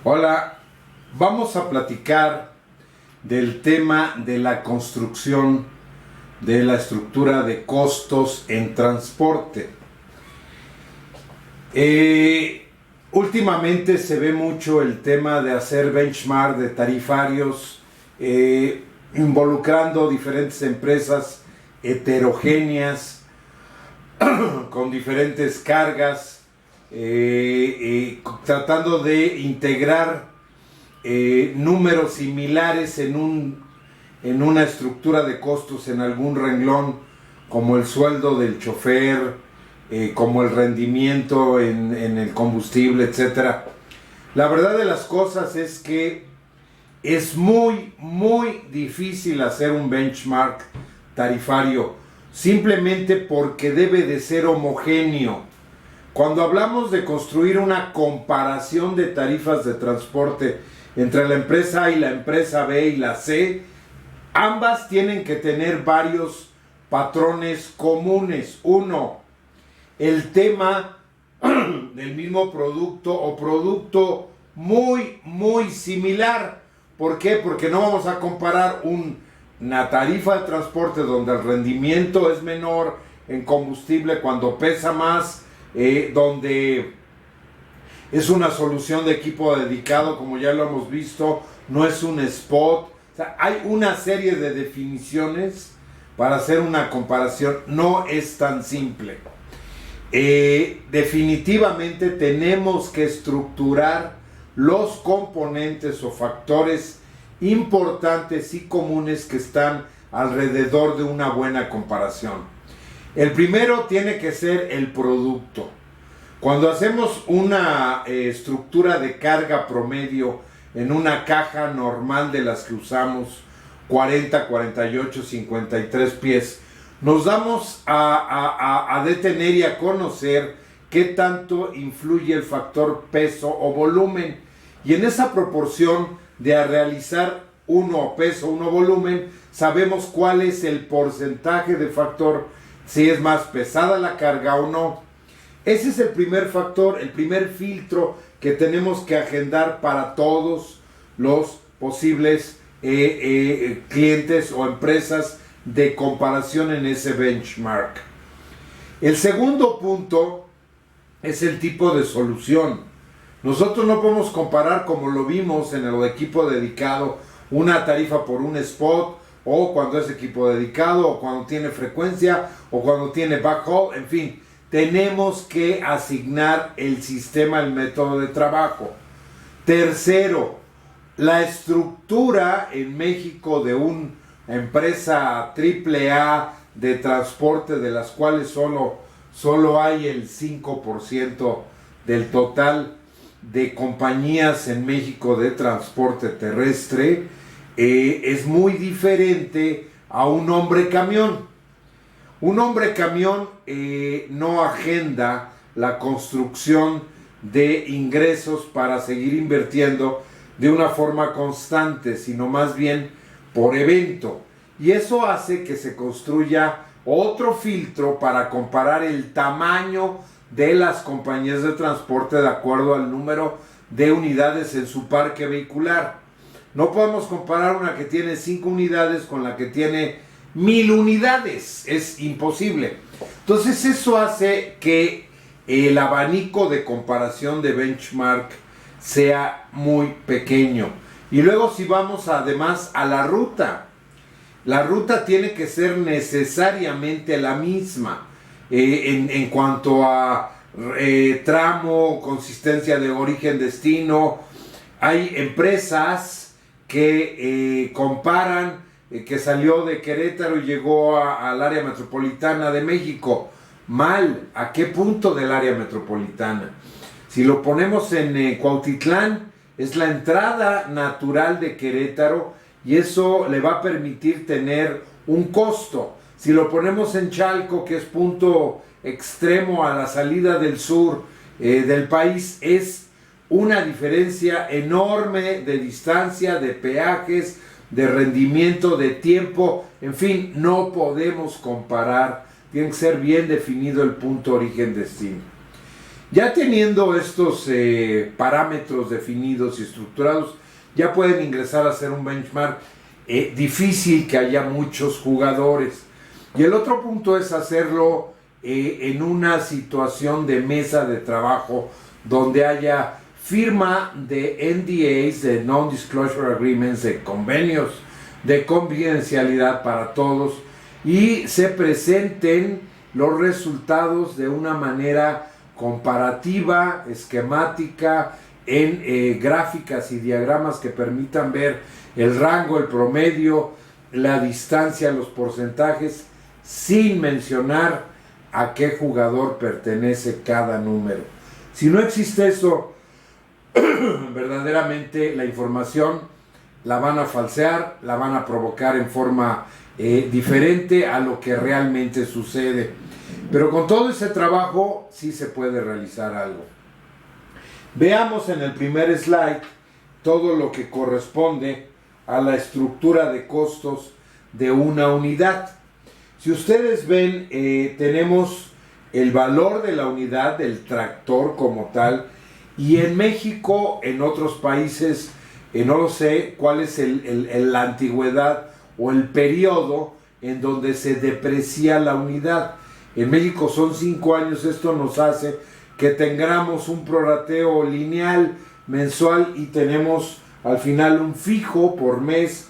Hola, vamos a platicar del tema de la construcción de la estructura de costos en transporte. Últimamente se ve mucho el tema de hacer benchmark de tarifarios, involucrando diferentes empresas heterogéneas con diferentes cargas, tratando de integrar números similares en una estructura de costos en algún renglón, como el sueldo del chofer, como el rendimiento en el combustible, etc. La verdad de las cosas es que es muy difícil hacer un benchmark tarifario, simplemente porque debe de ser homogéneo. Cuando hablamos de construir una comparación de tarifas de transporte entre la empresa A y la empresa B y la C, ambas tienen que tener varios patrones comunes. Uno, el tema del mismo producto o producto muy similar. ¿Por qué? Porque no vamos a comparar una tarifa de transporte donde el rendimiento es menor en combustible cuando pesa más, donde es una solución de equipo dedicado, como ya lo hemos visto, no es un spot. O sea, hay una serie de definiciones para hacer una comparación, no es tan simple. Definitivamente tenemos que estructurar los componentes o factores importantes y comunes que están alrededor de una buena comparación. El primero tiene que ser el producto. Cuando hacemos una estructura de carga promedio en una caja normal de las que usamos, 40, 48, 53 pies, nos damos a detener y a conocer qué tanto influye el factor peso o volumen. Y en esa proporción de realizar uno peso, uno volumen, sabemos cuál es el porcentaje de factor, si es más pesada la carga o no. Ese es el primer factor, el primer filtro que tenemos que agendar para todos los posibles clientes o empresas de comparación en ese benchmark. El segundo punto es el tipo de solución. Nosotros no podemos comparar, como lo vimos en el equipo dedicado, una tarifa por un spot, o cuando es equipo dedicado, o cuando tiene frecuencia, o cuando tiene backhaul, en fin. Tenemos que asignar el sistema, el método de trabajo. Tercero, la estructura en México de una empresa AAA de transporte, de las cuales solo hay el 5% del total de compañías en México de transporte terrestre, es muy diferente a un hombre camión. Un hombre camión no agenda la construcción de ingresos para seguir invirtiendo de una forma constante, sino más bien por evento. Y eso hace que se construya otro filtro para comparar el tamaño de las compañías de transporte de acuerdo al número de unidades en su parque vehicular. No podemos comparar una que tiene 5 unidades con la que tiene 1000 unidades, es imposible. Entonces eso hace que el abanico de comparación de benchmark sea muy pequeño. Y luego si vamos además a la ruta tiene que ser necesariamente la misma en cuanto a tramo, consistencia de origen-destino. Hay empresas que comparan que salió de Querétaro y llegó al área metropolitana de México. Mal. ¿A qué punto del área metropolitana? Si lo ponemos en Cuautitlán, es la entrada natural de Querétaro y eso le va a permitir tener un costo. Si lo ponemos en Chalco, que es punto extremo a la salida del sur del país, es una diferencia enorme de distancia, de peajes, de rendimiento, de tiempo. En fin, no podemos comparar. Tiene que ser bien definido el punto origen-destino. Ya teniendo estos parámetros definidos y estructurados, ya pueden ingresar a hacer un benchmark. Difícil que haya muchos jugadores. Y el otro punto es hacerlo en una situación de mesa de trabajo donde haya firma de NDAs, de Non-Disclosure Agreements, de convenios de confidencialidad para todos, y se presenten los resultados de una manera comparativa, esquemática, en gráficas y diagramas que permitan ver el rango, el promedio, la distancia, los porcentajes, sin mencionar a qué jugador pertenece cada número. Si no existe eso, verdaderamente la información la van a falsear, la van a provocar en forma diferente a lo que realmente sucede. Pero con todo ese trabajo sí se puede realizar algo. Veamos en el primer slide todo lo que corresponde a la estructura de costos de una unidad. Si ustedes ven, tenemos el valor de la unidad del tractor como tal, y en México, en otros países, no lo sé cuál es la antigüedad o el periodo en donde se deprecia la unidad. En México son 5 años. Esto nos hace que tengamos un prorrateo lineal mensual y tenemos al final un fijo por mes,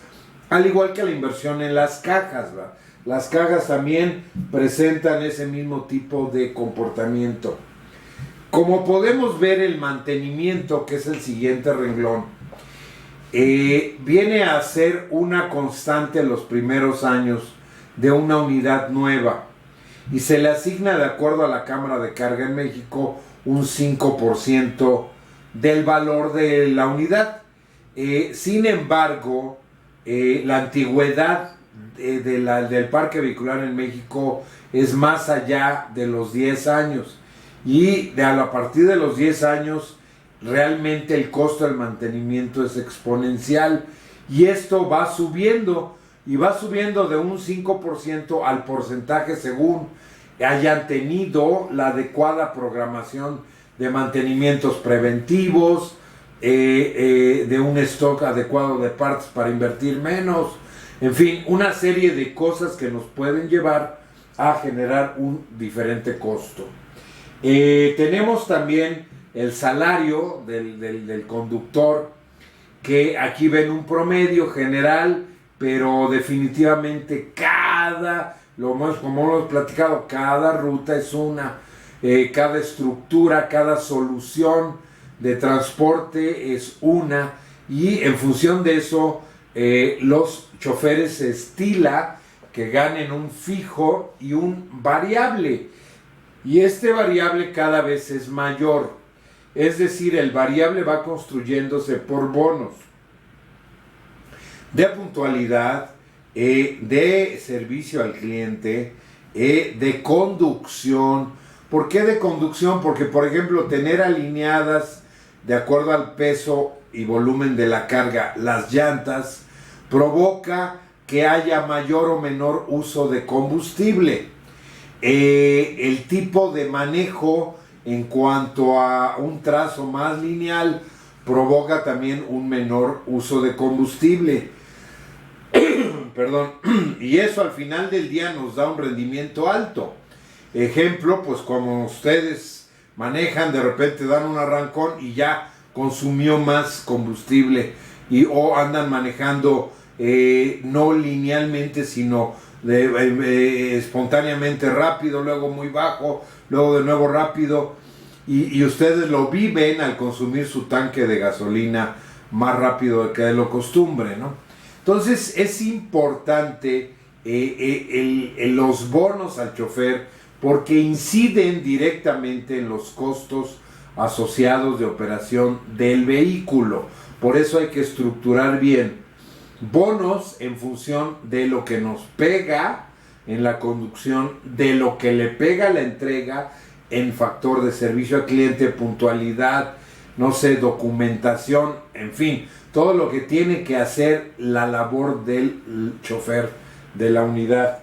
al igual que la inversión en las cajas, ¿verdad? Las cajas también presentan ese mismo tipo de comportamiento. Como podemos ver, el mantenimiento, que es el siguiente renglón, viene a ser una constante en los primeros años de una unidad nueva, y se le asigna, de acuerdo a la Cámara de Carga en México, un 5% del valor de la unidad. Sin embargo, la antigüedad del parque vehicular en México es más allá de los 10 años, y a partir de los 10 años realmente el costo del mantenimiento es exponencial, y esto va subiendo, y va subiendo de un 5% al porcentaje según hayan tenido la adecuada programación de mantenimientos preventivos, de un stock adecuado de partes para invertir menos, en fin, una serie de cosas que nos pueden llevar a generar un diferente costo. Tenemos también el salario del conductor, que aquí ven un promedio general, pero definitivamente como hemos platicado, cada ruta es una, cada estructura, cada solución de transporte es una, y en función de eso los choferes se estila que ganen un fijo y un variable, y este variable cada vez es mayor, es decir, el variable va construyéndose por bonos de puntualidad, de servicio al cliente, de conducción. ¿Por qué de conducción? Porque, por ejemplo, tener alineadas de acuerdo al peso y volumen de la carga las llantas provoca que haya mayor o menor uso de combustible. El tipo de manejo en cuanto a un trazo más lineal provoca también un menor uso de combustible. Perdón. Y eso al final del día nos da un rendimiento alto. Ejemplo, pues como ustedes manejan, de repente dan un arrancón y ya consumió más combustible, o andan manejando no linealmente, sino espontáneamente rápido, luego muy bajo, luego de nuevo rápido, y ustedes lo viven al consumir su tanque de gasolina más rápido que de lo costumbre, ¿no? Entonces es importante los bonos al chofer, porque inciden directamente en los costos asociados de operación del vehículo. Por eso hay que estructurar bien bonos en función de lo que nos pega en la conducción, de lo que le pega la entrega en factor de servicio al cliente, puntualidad, no sé, documentación, en fin, todo lo que tiene que hacer la labor del chofer de la unidad.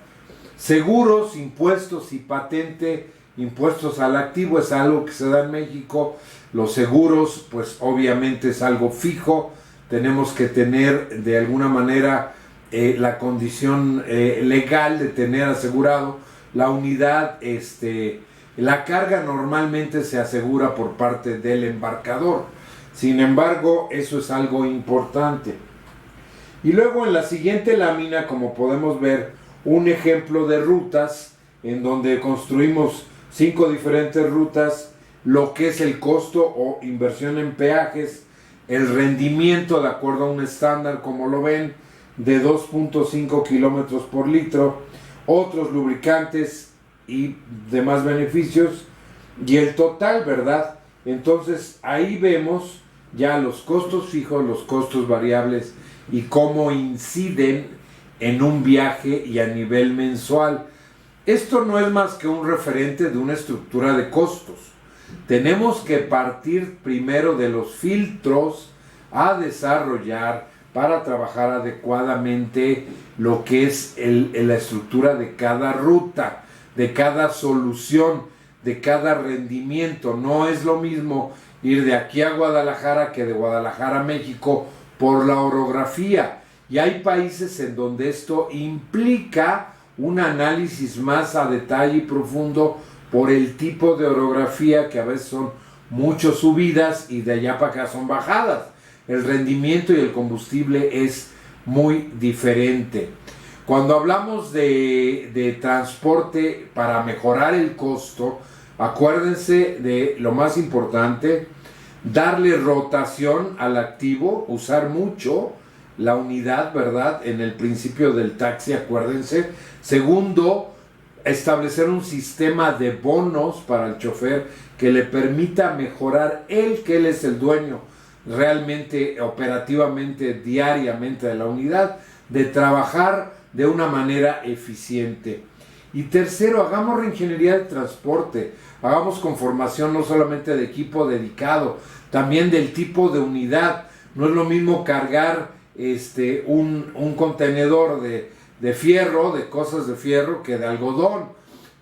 Seguros, impuestos y patente impuestos al activo es algo que se da en México. Los seguros, pues obviamente es algo fijo. Tenemos que tener de alguna manera la condición legal de tener asegurado la unidad. La carga normalmente se asegura por parte del embarcador. Sin embargo, eso es algo importante. Y luego en la siguiente lámina, como podemos ver, un ejemplo de rutas en donde construimos 5 diferentes rutas, lo que es el costo o inversión en peajes, el rendimiento de acuerdo a un estándar, como lo ven, de 2.5 kilómetros por litro, otros lubricantes y demás beneficios, y el total, ¿verdad? Entonces ahí vemos ya los costos fijos, los costos variables y cómo inciden en un viaje y a nivel mensual. Esto no es más que un referente de una estructura de costos. Tenemos que partir primero de los filtros a desarrollar para trabajar adecuadamente lo que es la estructura de cada ruta, de cada solución, de cada rendimiento. No es lo mismo ir de aquí a Guadalajara que de Guadalajara a México por la orografía. Y hay países en donde esto implica un análisis más a detalle y profundo por el tipo de orografía, que a veces son muchas subidas y de allá para acá son bajadas. El rendimiento y el combustible es muy diferente. Cuando hablamos de transporte para mejorar el costo, acuérdense de lo más importante: darle rotación al activo, usar mucho la unidad, ¿verdad? En el principio del taxi, acuérdense. Segundo, establecer un sistema de bonos para el chofer que le permita mejorar que él es el dueño realmente, operativamente, diariamente de la unidad, de trabajar de una manera eficiente. Y tercero, hagamos reingeniería de transporte, hagamos conformación no solamente de equipo dedicado, también del tipo de unidad. No es lo mismo cargar un contenedor de fierro, de cosas de fierro, que de algodón.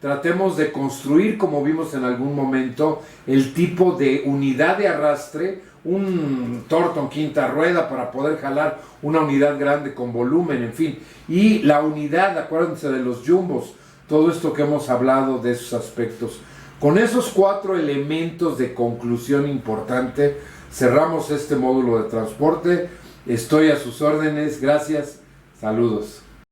Tratemos de construir, como vimos en algún momento, el tipo de unidad de arrastre, un Torton quinta rueda para poder jalar una unidad grande con volumen, en fin. Y la unidad, acuérdense de los jumbos, todo esto que hemos hablado de esos aspectos. Con esos 4 elementos de conclusión importante, cerramos este módulo de transporte. Estoy a sus órdenes. Gracias. Saludos.